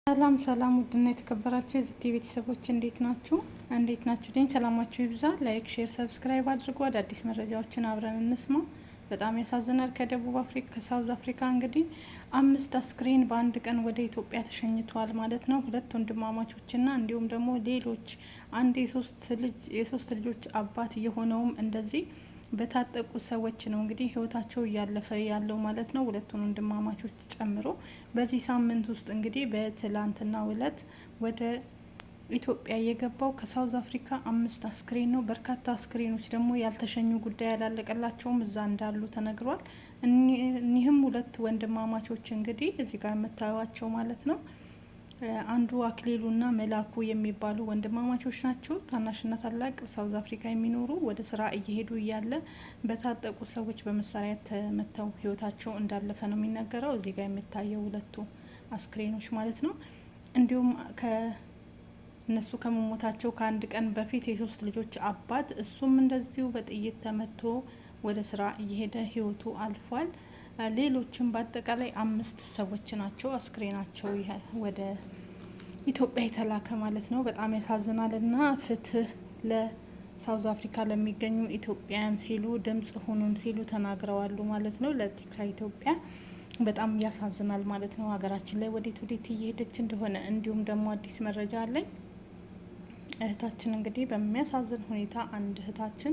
ሰላም ሰላም ውድና የተከበራችሁ የዚቲ ቤተሰቦች እንዴት ናችሁ? ደኝ ሰላማችሁ ይብዛ። ላይክ፣ ሼር፣ ሰብስክራይብ አድርጉ። አዳዲስ መረጃዎችን አብረን እንስማ። በጣም ያሳዝናል። ከሳውዝ አፍሪካ እንግዲህ 5 አስክሬን በአንድ ቀን ወደ ኢትዮጵያ ተሸኝቷል ማለት ነው። 2 ወንድማማቾችና እንዲሁም ደግሞ ሌሎች አንድ የሶስት ልጆች አባት የሆነውም እንደዚህ በታጠቁ ሰዎች ነው እንግዲህ ህይወታቸው እያለፈ ያለው ማለት ነው። 2 ወንድማማቾች ጨምሮ በዚህ ሳምንት ውስጥ እንግዲህ በትላንትናው ዕለት ወደ ኢትዮጵያ የገባው ከሳውዝ አፍሪካ 5 አስክሬን ነው። በርካታ አስክሬኖች ደግሞ ያልተሸኙ ጉዳይ ያላለቀላቸውም እዛ እንዳሉ ተነግሯል። እኒህም 2 ወንድማማቾች እንግዲህ እዚህ ጋር የምታዩቸው ማለት ነው። አንዱ አክሊሉና መላኩ የሚባሉ ወንድማማቾች ናቸው። ታናሽና ታላቅ ሳውዝ አፍሪካ የሚኖሩ ወደ ስራ እየሄዱ እያለ በታጠቁ ሰዎች በመሳሪያ ተመተው ህይወታቸው እንዳለፈ ነው የሚነገረው። እዚህ ጋር የሚታየው 2 አስክሬኖች ማለት ነው። እንዲሁም እነሱ ከመሞታቸው ከአንድ ቀን በፊት የ3 ልጆች አባት እሱም እንደዚሁ በጥይት ተመቶ ወደ ስራ እየሄደ ህይወቱ አልፏል። ሌሎችም በአጠቃላይ 5 ሰዎች ናቸው አስክሬናቸው ወደ ኢትዮጵያ የተላከ ማለት ነው። በጣም ያሳዝናልና ፍትህ ለሳውዝ አፍሪካ ለሚገኙ ኢትዮጵያውያን ሲሉ ድምጽ ሁኑን ሲሉ ተናግረዋሉ ማለት ነው። ኢትዮጵያ በጣም ያሳዝናል ማለት ነው። ሀገራችን ላይ ወዴት እየሄደች እንደሆነ እንዲሁም ደግሞ አዲስ መረጃ አለኝ። እህታችን እንግዲህ በሚያሳዝን ሁኔታ አንድ እህታችን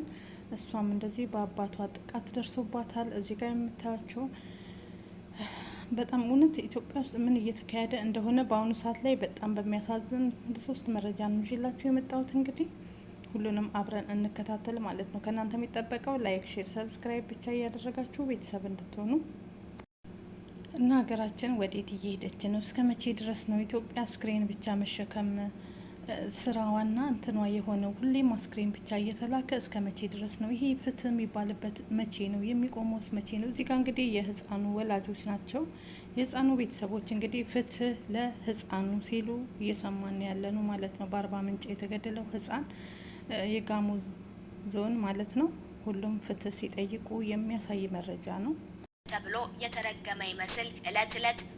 እሷም እንደዚህ በአባቷ ጥቃት ደርሶባታል። እዚህ ጋር የምታያቸው በጣም እውነት ኢትዮጵያ ውስጥ ምን እየተካሄደ እንደሆነ በአሁኑ ሰዓት ላይ በጣም በሚያሳዝን 3 መረጃ ነው ይዤላችሁ የመጣሁት። እንግዲህ ሁሉንም አብረን እንከታተል ማለት ነው። ከእናንተ የሚጠበቀው ላይክ፣ ሼር፣ ሰብስክራይብ ብቻ እያደረጋችሁ ቤተሰብ እንድትሆኑ እና ሀገራችን ወዴት እየሄደች ነው? እስከ መቼ ድረስ ነው ኢትዮጵያ አስክሬን ብቻ መሸከም ስራዋና እንትኗ የሆነው? ሁሌም አስክሬን ብቻ እየተላከ እስከ መቼ ድረስ ነው? ይሄ ፍትህ የሚባልበት መቼ ነው የሚቆመውስ? መቼ ነው? እዚህ ጋር እንግዲህ የህፃኑ ወላጆች ናቸው የህፃኑ ቤተሰቦች እንግዲህ ፍትህ ለህፃኑ ሲሉ እየሰማን ያለ ነው ማለት ነው። በአርባ ምንጭ የተገደለው ህፃን የጋሞ ዞን ማለት ነው። ሁሉም ፍትህ ሲጠይቁ የሚያሳይ መረጃ ነው ተብሎ የተረገመ ይመስል እለት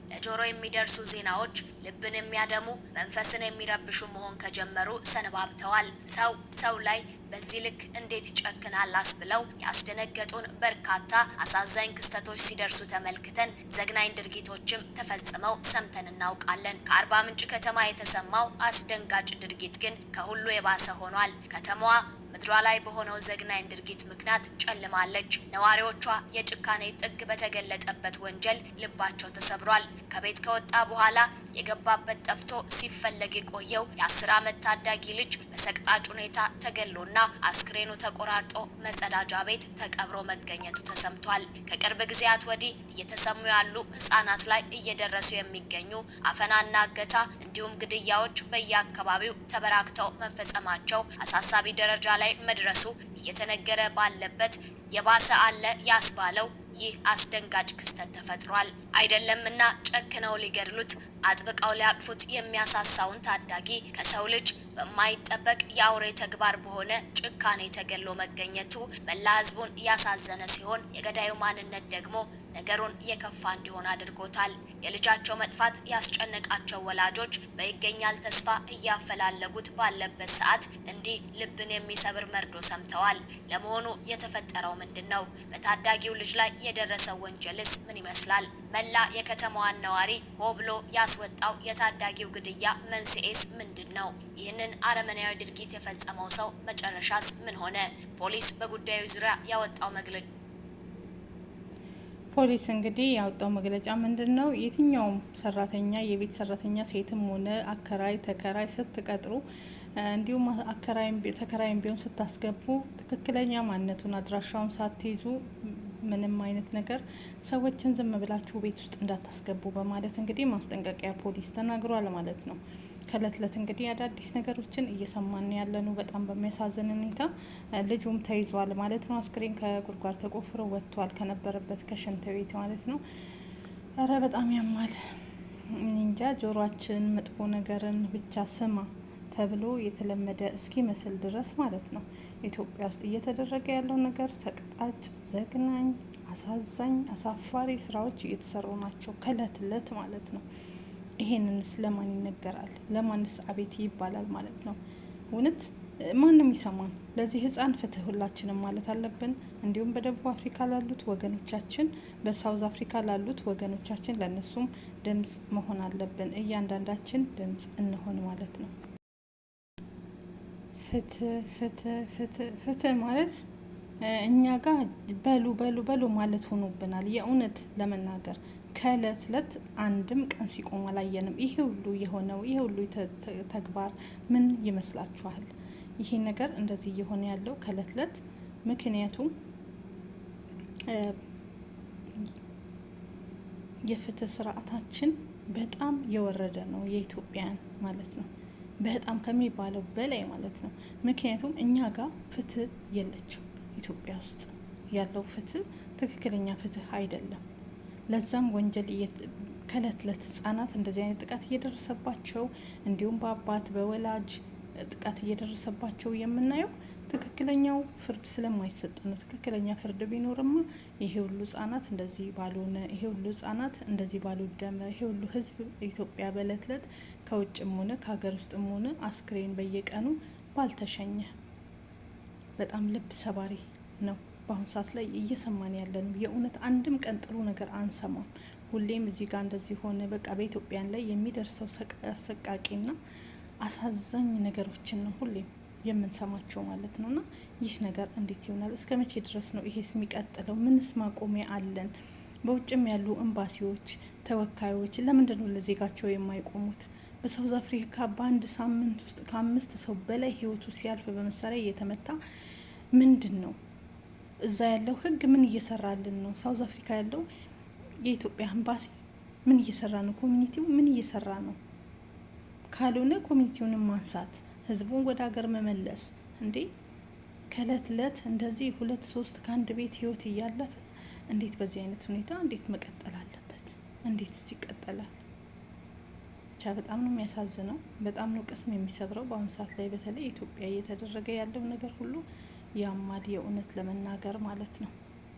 ለጆሮ የሚደርሱ ዜናዎች ልብን የሚያደሙ መንፈስን የሚረብሹ መሆን ከጀመሩ ሰነባብተዋል። ሰው ላይ በዚህ ልክ እንዴት ይጨክናል አስብለው ያስደነገጡን በርካታ አሳዛኝ ክስተቶች ሲደርሱ ተመልክተን ዘግናኝ ድርጊቶችም ተፈጽመው ሰምተን እናውቃለን። ከአርባ ምንጭ ከተማ የተሰማው አስደንጋጭ ድርጊት ግን ከሁሉ የባሰ ሆኗል። ከተማዋ ምድሯ ላይ በሆነው ዘግናኝ ድርጊት ምክንያት ጨልማለች። ነዋሪዎቿ የጭካኔ ጥግ በተገለጠበት ወንጀል ልባቸው ተሰብሯል። ከቤት ከወጣ በኋላ የገባበት ጠፍቶ ሲፈለግ የቆየው የ10 ዓመት ታዳጊ ልጅ በሰቅጣጭ ሁኔታ ተገሎና አስክሬኑ ተቆራርጦ መጸዳጃ ቤት ተቀብሮ መገኘቱ ተሰምቷል። ከቅርብ ጊዜያት ወዲህ እየተሰሙ ያሉ ህጻናት ላይ እየደረሱ የሚገኙ አፈናና እገታ እንዲሁም ግድያዎች በየአካባቢው ተበራክተው መፈጸማቸው አሳሳቢ ደረጃ ላይ መድረሱ እየተነገረ ባለበት የባሰ አለ ያስባለው ይህ አስደንጋጭ ክስተት ተፈጥሯል። አይደለምና ጨክነው ሊገድሉት አጥብቀው ሊያቅፉት የሚያሳሳውን ታዳጊ ከሰው ልጅ በማይጠበቅ የአውሬ ተግባር በሆነ ጭካኔ ተገሎ መገኘቱ መላ ህዝቡን ያሳዘነ ሲሆን የገዳዩ ማንነት ደግሞ ነገሩን የከፋ እንዲሆን አድርጎታል። የልጃቸው መጥፋት ያስጨነቃቸው ወላጆች በይገኛል ተስፋ እያፈላለጉት ባለበት ሰዓት እንዲህ ልብን የሚሰብር መርዶ ሰምተዋል። ለመሆኑ የተፈጠረው ምንድነው? በታዳጊው ልጅ ላይ የደረሰው ወንጀልስ ምን ይመስላል? መላ የከተማዋን ነዋሪ ሆ ብሎ ያስወጣው የታዳጊው ግድያ መንስኤስ ምንድነው? ይህንን አረመናዊ ድርጊት የፈጸመው ሰው መጨረሻስ ምን ሆነ? ፖሊስ በጉዳዩ ዙሪያ ያወጣው መግለጫ ፖሊስ እንግዲህ ያወጣው መግለጫ ምንድነው? የትኛውም ሰራተኛ የቤት ሰራተኛ ሴትም ሆነ አከራይ ተከራይ ስትቀጥሩ እንዲሁም ተከራይም ቢሆን ስታስገቡ ትክክለኛ ማንነቱን አድራሻውን ሳትይዙ ምንም አይነት ነገር ሰዎችን ዝም ብላችሁ ቤት ውስጥ እንዳታስገቡ በማለት እንግዲህ ማስጠንቀቂያ ፖሊስ ተናግሯል ማለት ነው። ከእለት እንግዲህ አዳዲስ ነገሮችን እየሰማን ያለ ነው። በጣም በሚያሳዝን ሁኔታ ልጁም ተይዟል ማለት ነው። አስክሬን ከጉድጓድ ተቆፍሮ ወጥቷል ከነበረበት ከሽንት ቤት ማለት ነው። እረ በጣም ያማል። እንጃ ጆሮአችን መጥፎ ነገርን ብቻ ስማ ተብሎ የተለመደ እስኪ መስል ድረስ ማለት ነው። ኢትዮጵያ ውስጥ እየተደረገ ያለው ነገር ሰቅጣጭ፣ ዘግናኝ፣ አሳዛኝ፣ አሳፋሪ ስራዎች እየተሰሩ ናቸው ከእለት ማለት ነው። ይሄንንስ ለማን ይነገራል? ለማንስ አቤት ይባላል ማለት ነው? እውነት ማንም ይሰማን? ለዚህ ህፃን ፍትህ ሁላችንም ማለት አለብን። እንዲሁም በደቡብ አፍሪካ ላሉት ወገኖቻችን፣ በሳውዝ አፍሪካ ላሉት ወገኖቻችን ለነሱም ድምጽ መሆን አለብን። እያንዳንዳችን ድምጽ እንሆን ማለት ነው። ፍትህ ፍትህ ፍትህ ፍትህ ማለት እኛ ጋር በሉ በሉ በሉ ማለት ሆኖብናል። የእውነት ለመናገር ከእለት እለት አንድም ቀን ሲቆም አላየንም። ይሄ ሁሉ የሆነው ይሄ ሁሉ ተግባር ምን ይመስላችኋል? ይሄ ነገር እንደዚህ እየሆነ ያለው ከእለት እለት ምክንያቱም የፍትህ ስርዓታችን በጣም የወረደ ነው፣ የኢትዮጵያን ማለት ነው። በጣም ከሚባለው በላይ ማለት ነው። ምክንያቱም እኛ ጋር ፍትህ የለችም። ኢትዮጵያ ውስጥ ያለው ፍትህ ትክክለኛ ፍትህ አይደለም። ለዛም ወንጀል ከእለት እለት ህጻናት እንደዚህ አይነት ጥቃት እየደረሰባቸው እንዲሁም በአባት በወላጅ ጥቃት እየደረሰባቸው የምናየው ትክክለኛው ፍርድ ስለማይሰጥ ነው። ትክክለኛ ፍርድ ቢኖርማ ይሄ ሁሉ ህጻናት እንደዚህ ባልሆነ፣ ይሄ ሁሉ ህጻናት እንደዚህ ባልወደመ፣ ይሄ ሁሉ ህዝብ ኢትዮጵያ በእለት እለት ከውጭም ሆነ ከሀገር ውስጥም ሆነ አስክሬን በየቀኑ ባልተሸኘ። በጣም ልብ ሰባሪ ነው። በአሁኑ ሰዓት ላይ እየሰማን ያለ ነው። የእውነት አንድም ቀን ጥሩ ነገር አንሰማም። ሁሌም እዚህ ጋር እንደዚህ ሆነ በቃ በኢትዮጵያን ላይ የሚደርሰው አሰቃቂና አሳዛኝ ነገሮችን ነው ሁሌም የምንሰማቸው ማለት ነው። እና ይህ ነገር እንዴት ይሆናል? እስከ መቼ ድረስ ነው ይሄስ የሚቀጥለው? ምንስ ማቆሚያ አለን? በውጭም ያሉ ኤምባሲዎች ተወካዮች ለምንድን ነው ለዜጋቸው የማይቆሙት? በሳውዝ አፍሪካ በአንድ ሳምንት ውስጥ ከ5 ሰው በላይ ህይወቱ ሲያልፍ በመሳሪያ እየተመታ ምንድን ነው እዛ ያለው ህግ ምን እየሰራልን ነው? ሳውዝ አፍሪካ ያለው የኢትዮጵያ ኤምባሲ ምን እየሰራ ነው? ኮሚኒቲው ምን እየሰራ ነው? ካልሆነ ኮሚኒቲውንም ማንሳት፣ ህዝቡን ወደ ሀገር መመለስ። እንዴ ከእለት እለት እንደዚህ 2-3 ከአንድ ቤት ህይወት እያለፈ እንዴት በዚህ አይነት ሁኔታ እንዴት መቀጠል አለበት? እንዴትስ ይቀጠላል? ብቻ በጣም ነው የሚያሳዝነው። በጣም ነው ቅስም የሚሰብረው። በአሁኑ ሰዓት ላይ በተለይ ኢትዮጵያ እየተደረገ ያለው ነገር ሁሉ ያማል፣ የእውነት ለመናገር ማለት ነው።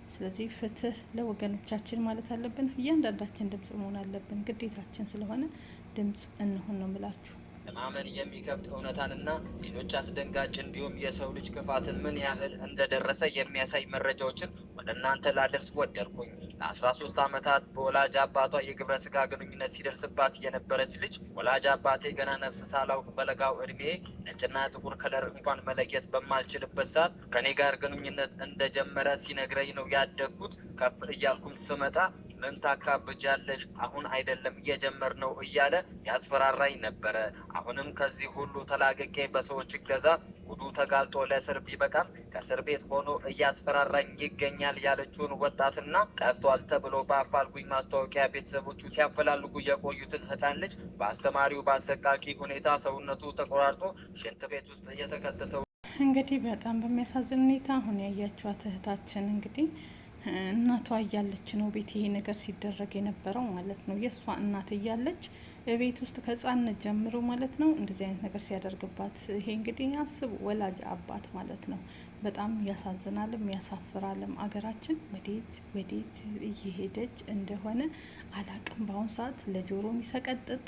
ስለዚህ ፍትህ ለወገኖቻችን ማለት አለብን። እያንዳንዳችን ድምጽ መሆን አለብን፣ ግዴታችን ስለሆነ ድምጽ እንሆን ነው ምላችሁ። ለማመን የሚከብድ እውነታንና ሌሎች አስደንጋጭ እንዲሁም የሰው ልጅ ክፋትን ምን ያህል እንደደረሰ የሚያሳይ መረጃዎችን ወደ እናንተ ላደርስ ወደድኩኝ። ለ13 ዓመታት በወላጅ አባቷ የግብረ ስጋ ግንኙነት ሲደርስባት የነበረች ልጅ ወላጅ አባቴ ገና ነፍስ ሳላውቅ በለጋው እድሜ ነጭና ጥቁር ከለር እንኳን መለየት በማልችልበት ሰዓት ከኔ ጋር ግንኙነት እንደጀመረ ሲነግረኝ ነው ያደግኩት። ከፍ እያልኩም ስመጣ ምን ታካብጃለሽ? አሁን አይደለም እየጀመርነው እያለ ያስፈራራኝ ነበረ። አሁንም ከዚህ ሁሉ ተላቅቄ በሰዎች እገዛ ጉዱ ተጋልጦ ለእስር ቢበቃም ከእስር ቤት ሆኖ እያስፈራራኝ ይገኛል ያለችውን ወጣትና ጠፍቷል ተብሎ በአፋልጉኝ ማስታወቂያ ቤተሰቦቹ ሲያፈላልጉ የቆዩትን ሕፃን ልጅ በአስተማሪው በአሰቃቂ ሁኔታ ሰውነቱ ተቆራርጦ ሽንት ቤት ውስጥ እየተከተተው እንግዲህ በጣም በሚያሳዝን ሁኔታ አሁን ያያችኋት እህታችን እንግዲህ እናቷ እያለች ነው ቤት ይሄ ነገር ሲደረግ የነበረው ማለት ነው። የእሷ እናት እያለች ቤት ውስጥ ከህጻንነት ጀምሮ ማለት ነው እንደዚህ አይነት ነገር ሲያደርግባት፣ ይሄ እንግዲህ አስቡ ወላጅ አባት ማለት ነው። በጣም ያሳዝናልም ያሳፍራልም። አገራችን ወዴት እየሄደች እንደሆነ አላቅም። በአሁኑ ሰዓት ለጆሮ የሚሰቀጥጥ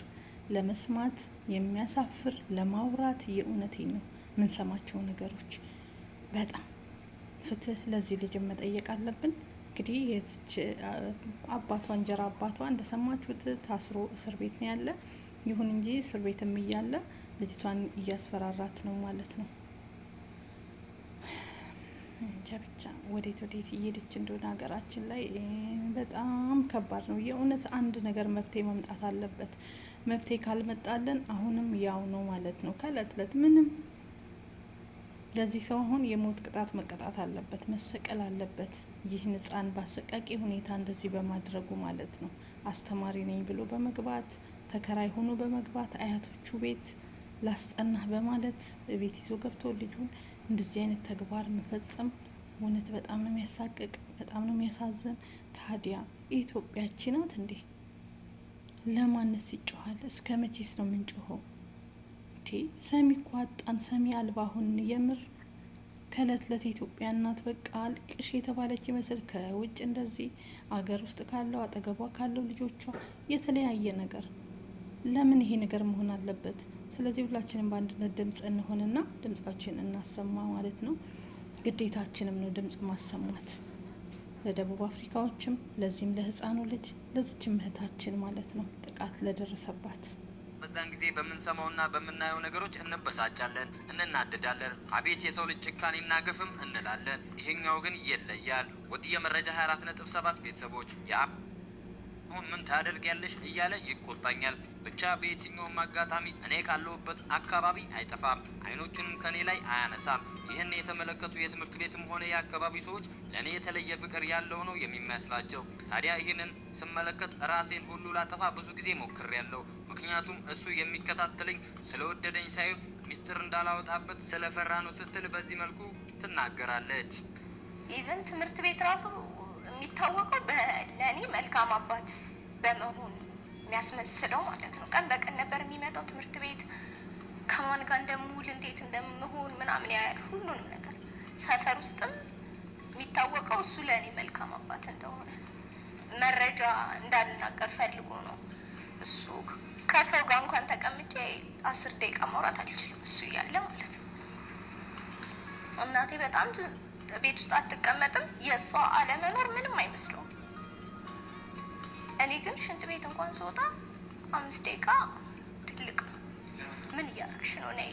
ለመስማት የሚያሳፍር ለማውራት የእውነቴ ነው ምንሰማቸው ነገሮች በጣም ፍትህ ለዚህ ልጅ መጠየቅ አለብን። እንግዲህ የዚች አባቷ እንጀራ አባቷ እንደሰማችሁት ታስሮ እስር ቤት ነው ያለ። ይሁን እንጂ እስር ቤትም እያለ ልጅቷን እያስፈራራት ነው ማለት ነው። ብቻ ወዴት እየሄደች እንደሆነ ሀገራችን ላይ በጣም ከባድ ነው የእውነት። አንድ ነገር መፍትሄ መምጣት አለበት። መፍትሄ ካልመጣለን አሁንም ያው ነው ማለት ነው። ከእለት እለት ምንም ለዚህ ሰው አሁን የሞት ቅጣት መቀጣት አለበት፣ መሰቀል አለበት። ይህ ህጻን በአሰቃቂ ሁኔታ እንደዚህ በማድረጉ ማለት ነው። አስተማሪ ነኝ ብሎ በመግባት ተከራይ ሆኖ በመግባት አያቶቹ ቤት ላስጠናህ በማለት ቤት ይዞ ገብቶ ልጁን እንደዚህ አይነት ተግባር መፈጸም እውነት በጣም ነው የሚያሳቅቅ፣ በጣም ነው የሚያሳዝን። ታዲያ ኢትዮጵያችን ናት እንዴ? ለማንስ ይጮሃል? እስከ መቼስ ነው የምንጮኸው? ሰሚ እኮ አጣን፣ ሰሚ አልባ ሁን። የምር ከእለት እለት የኢትዮጵያ እናት በቃ አልቅሽ የተባለች ይመስል ከውጭ እንደዚህ አገር ውስጥ ካለው አጠገቧ ካለው ልጆቿ የተለያየ ነገር ለምን ይሄ ነገር መሆን አለበት? ስለዚህ ሁላችንም በአንድነት ድምጽ እንሆንና ድምጻችን እናሰማ ማለት ነው። ግዴታችንም ነው ድምጽ ማሰማት ለደቡብ አፍሪካዎችም፣ ለዚህም ለህፃኑ ልጅ ለዚችም እህታችን ማለት ነው ጥቃት ለደረሰባት። በዛን ጊዜ በምንሰማውና በምናየው ነገሮች እንበሳጫለን፣ እንናደዳለን። አቤት የሰው ልጅ ጭካኔና ግፍም እንላለን። ይሄኛው ግን ይለያል። ወዲህ የመረጃ 24.7 ቤተሰቦች አሁን ምን ታደርጊያለሽ እያለ ይቆጣኛል። ብቻ በየትኛውም አጋጣሚ እኔ ካለሁበት አካባቢ አይጠፋም፣ አይኖቹንም ከኔ ላይ አያነሳም። ይህን የተመለከቱ የትምህርት ቤትም ሆነ የአካባቢ ሰዎች ለእኔ የተለየ ፍቅር ያለው ነው የሚመስላቸው። ታዲያ ይህንን ስመለከት ራሴን ሁሉ ላጠፋ ብዙ ጊዜ ሞክሬያለሁ። ምክንያቱም እሱ የሚከታተለኝ ስለወደደኝ ሳይሆን ሚስጥር እንዳላወጣበት ስለፈራ ነው ስትል በዚህ መልኩ ትናገራለች። ኢቨን ትምህርት ቤት ራሱ የሚታወቀው ለእኔ መልካም አባት በመሆን የሚያስመስለው ማለት ነው። ቀን በቀን ነበር የሚመጣው ትምህርት ቤት፣ ከማን ጋር እንደምውል እንዴት እንደምሆን ምናምን ያያል ሁሉንም ነገር። ሰፈር ውስጥም የሚታወቀው እሱ ለእኔ መልካም አባት እንደሆነ መረጃ እንዳልናገር ፈልጎ ነው። እሱ ከሰው ጋር እንኳን ተቀምጬ 10 ደቂቃ ማውራት አልችልም እሱ እያለ ማለት ነው። እናቴ በጣም ቤት ውስጥ አትቀመጥም። የእሷ አለመኖር ምንም አይመስለውም። እኔ ግን ሽንት ቤት እንኳን ስወጣ 5 ደቂቃ ትልቅ ነው። ምን እያደረግሽ ነው? ነይ።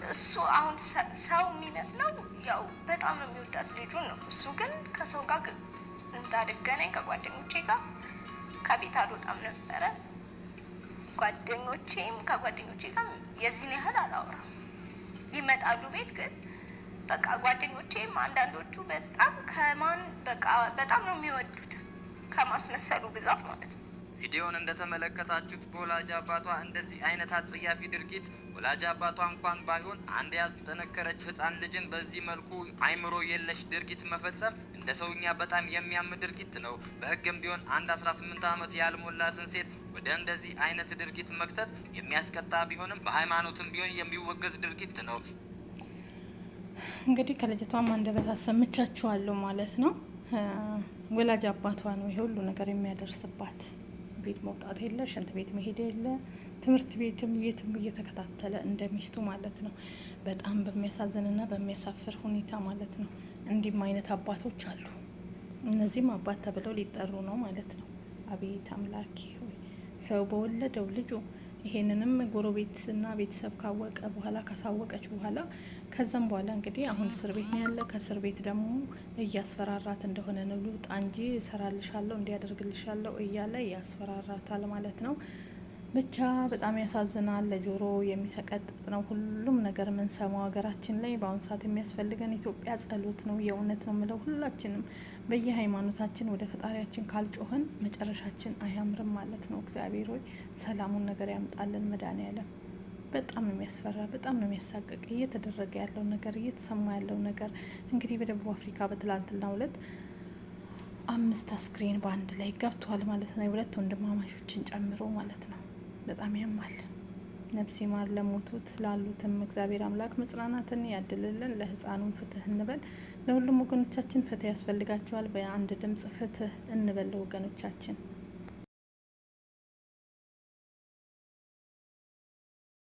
እሱ አሁን ሰው የሚመስለው ያው በጣም ነው የሚወዳት ልጁን ነው። እሱ ግን ከሰው ጋር እንዳልገናኝ ከጓደኞቼ ጋር ከቤት አልወጣም ነበረ። ከጓደኞቼ ጋር የዚህን ያህል አላወራም። ይመጣሉ ቤት ግን በቃ ጓደኞቼም አንዳንዶቹ በጣም ነው የሚወዱት ከማስመሰሉ ብዛት ማለት ነው። ቪዲዮውን እንደተመለከታችሁት በወላጅ አባቷ እንደዚህ አይነት አጸያፊ ድርጊት ወላጅ አባቷ እንኳን ባይሆን አንድ ያልጠነከረች ህፃን ልጅን በዚህ መልኩ አይምሮ የለሽ ድርጊት መፈጸም እንደ ሰውኛ በጣም የሚያም ድርጊት ነው። በህግም ቢሆን አንድ 18 ዓመት ያልሞላትን ሴት ወደ እንደዚህ አይነት ድርጊት መክተት የሚያስቀጣ ቢሆንም በሃይማኖትም ቢሆን የሚወገዝ ድርጊት ነው። እንግዲህ ከልጅቷም አንደበት አሰምቻችኋለሁ ማለት ነው። ወላጅ አባቷ ነው ይሄ ሁሉ ነገር የሚያደርስባት። ቤት መውጣት የለ፣ ሽንት ቤት መሄድ የለ፣ ትምህርት ቤትም የትም እየተከታተለ እንደሚስቱ ማለት ነው። በጣም በሚያሳዝንና በሚያሳፍር ሁኔታ ማለት ነው። እንዲህም አይነት አባቶች አሉ። እነዚህም አባት ተብለው ሊጠሩ ነው ማለት ነው። አቤት አምላኬ ሆይ ሰው በወለደው ልጁ ይሄንንም ጎረቤትና ቤተሰብ ካወቀ በኋላ ካሳወቀች በኋላ ከዛም በኋላ እንግዲህ አሁን እስር ቤት ነው ያለ። ከእስር ቤት ደግሞ እያስፈራራት እንደሆነ ነው። ልውጣ እንጂ እሰራልሻለሁ እንዲያደርግልሻለሁ እያለ ያስፈራራታል ማለት ነው። ብቻ በጣም ያሳዝናል። ለጆሮ የሚሰቀጥጥ ነው ሁሉም ነገር የምንሰማው ሀገራችን ላይ በአሁኑ ሰዓት። የሚያስፈልገን ኢትዮጵያ ጸሎት ነው። የእውነት ነው የምለው። ሁላችንም በየሃይማኖታችን ወደ ፈጣሪያችን ካልጮህን መጨረሻችን አያምርም ማለት ነው። እግዚአብሔር ሆይ ሰላሙን ነገር ያምጣልን መድኃኔዓለም። በጣም ነው የሚያስፈራ፣ በጣም ነው የሚያሳቅቅ እየተደረገ ያለው ነገር፣ እየተሰማ ያለው ነገር። እንግዲህ በደቡብ አፍሪካ በትላንትናው ዕለት 5 አስክሬን በአንድ ላይ ገብቷል ማለት ነው። የሁለት ወንድማማቾችን ጨምሮ ማለት ነው። በጣም ያማል። ነፍስ ይማር ለሞቱት፣ ላሉትም እግዚአብሔር አምላክ መጽናናትን ያድልልን። ለህፃኑም ፍትህ እንበል። ለሁሉም ወገኖቻችን ፍትህ ያስፈልጋቸዋል። በአንድ ድምጽ ፍትህ እንበል ለወገኖቻችን።